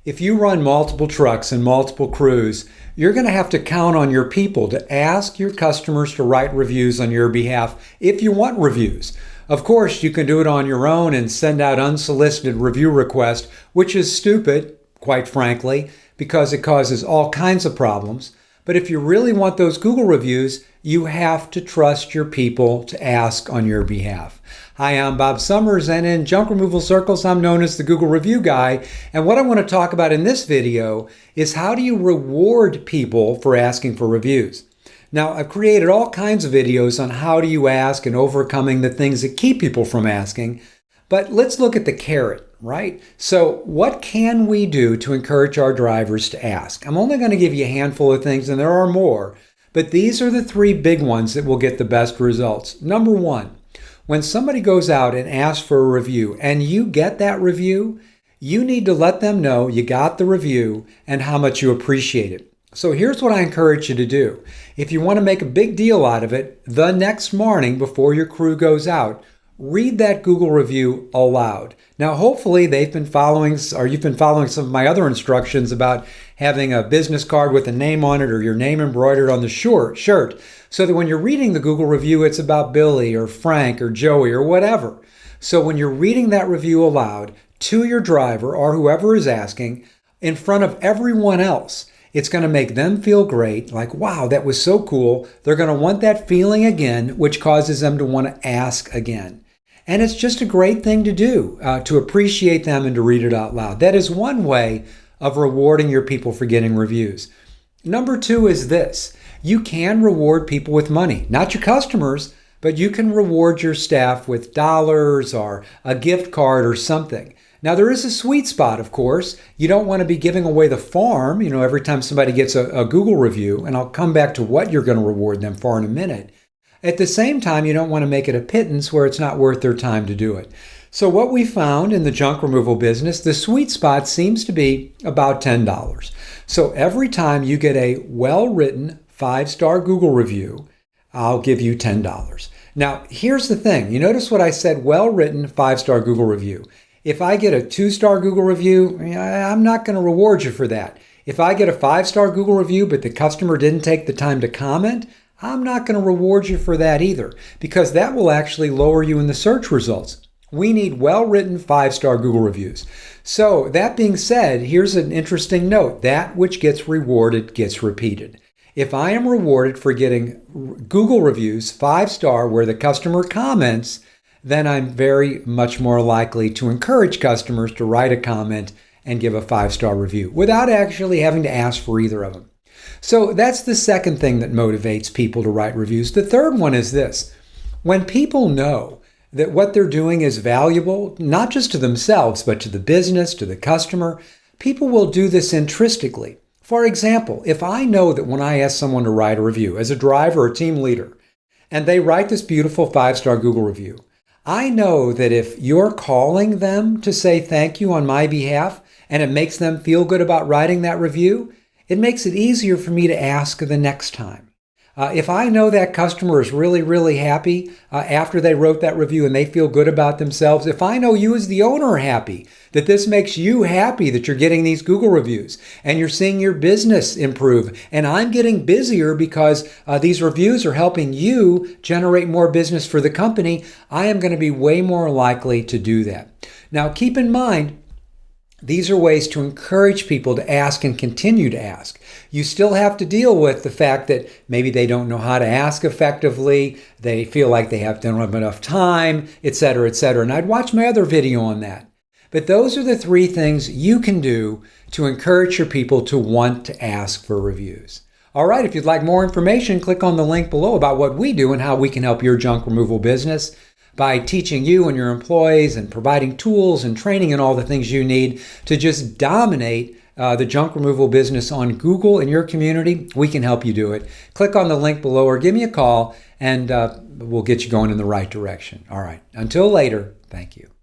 If you run multiple trucks and multiple crews, you're going to have to count on your people to ask your customers to write reviews on your behalf if you want reviews. Of course, you can do it on your own and send out unsolicited review requests, which is stupid, quite frankly, because it causes all kinds of problems. But if you really want those Google reviews, you have to trust your people to ask on your behalf. Hi, I'm Bob Summers, and in junk removal circles, I'm known as the Google Review Guy. And what I want to talk about in this video is how do you reward people for asking for reviews? Now, I've created all kinds of videos on how do you ask and overcoming the things that keep people from asking. But let's look at the carrot, right? So what can we do to encourage our drivers to ask? I'm only going to give you a handful of things, and there are more, but these are the three big ones that will get the best results. Number one, when somebody goes out and asks for a review and you get that review, you need to let them know you got the review and how much you appreciate it. So here's what I encourage you to do. If you want to make a big deal out of it, the next morning before your crew goes out, read that Google review aloud. Now, hopefully you've been following some of my other instructions about having a business card with a name on it or your name embroidered on the shirt, so that when you're reading the Google review, it's about Billy or Frank or Joey or whatever. So when you're reading that review aloud to your driver or whoever is asking in front of everyone else, it's going to make them feel great, like, wow, that was so cool. They're going to want that feeling again, which causes them to want to ask again. And it's just a great thing to do, to appreciate them and to read it out loud. That is one way of rewarding your people for getting reviews. Number two is this. You can reward people with money, not your customers, but you can reward your staff with dollars or a gift card or something. Now, there is a sweet spot, of course. You don't want to be giving away the farm, every time somebody gets a Google review, and I'll come back to what you're going to reward them for in a minute. At the same time, you don't want to make it a pittance where it's not worth their time to do it. So what we found in the junk removal business, the sweet spot seems to be about $10. So every time you get a well-written 5-star Google review, I'll give you $10. Now, here's the thing. You notice what I said, well-written 5-star Google review. If I get a 2-star Google review, I'm not going to reward you for that. If I get a 5-star Google review, but the customer didn't take the time to comment, I'm not going to reward you for that either, because that will actually lower you in the search results. We need well-written 5-star Google reviews. So that being said, here's an interesting note. That which gets rewarded gets repeated. If I am rewarded for getting Google reviews 5-star where the customer comments, then I'm very much more likely to encourage customers to write a comment and give a 5-star review without actually having to ask for either of them. So that's the second thing that motivates people to write reviews. The third one is this. When people know that what they're doing is valuable, not just to themselves, but to the business, to the customer, people will do this intrinnsically. For example, if I know that when I ask someone to write a review as a driver or team leader, and they write this beautiful 5-star Google review, I know that if you're calling them to say thank you on my behalf, and it makes them feel good about writing that review, it makes it easier for me to ask the next time. If I know that customer is really, really happy after they wrote that review and they feel good about themselves, if I know you as the owner are happy, that this makes you happy that you're getting these Google reviews and you're seeing your business improve, and I'm getting busier because these reviews are helping you generate more business for the company, I am going to be way more likely to do that. Now, keep in mind, these are ways to encourage people to ask and continue to ask. You still have to deal with the fact that maybe they don't know how to ask effectively, they feel like they don't have enough time, etc., etc. And I'd watch my other video on that. But those are the three things you can do to encourage your people to want to ask for reviews. All right, if you'd like more information, click on the link below about what we do and how we can help your junk removal business by teaching you and your employees and providing tools and training and all the things you need to just dominate the junk removal business on Google in your community. We can help you do it. Click on the link below or give me a call and we'll get you going in the right direction. All right. Until later, thank you.